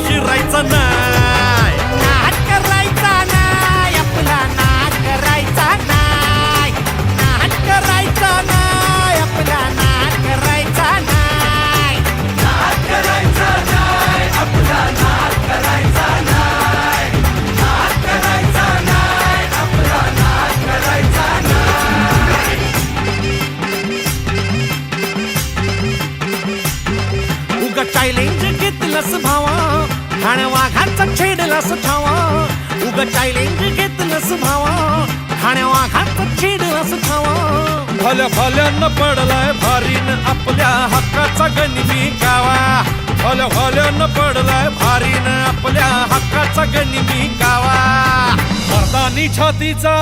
शिरायचा नाही, नाद करायचा नाही, आपला नाद करायचा नाही, नाद करायचा नाही, आपला नाद करायचा नाही, नाद करायचा नाही, आपला नाद करायचा नाही, नाद करायचा नाही, आपला नाद करायचा नाही. उगा चॅलेंज घेतलंस भावा, ठाण्या वाघाचा छेडलास ठावा. उगा चॅलेंज घेतलंस भावा, ठाण्या वाघाचा छेडलास ठावा. भल्या भल्यानं पडलाय भारीन आपल्या हक्काचा गनिमी गावा. भल्या भल्यानं पडलाय भारीन आपल्या हक्काचा गनिमी गावा. मर्दानी छातीचा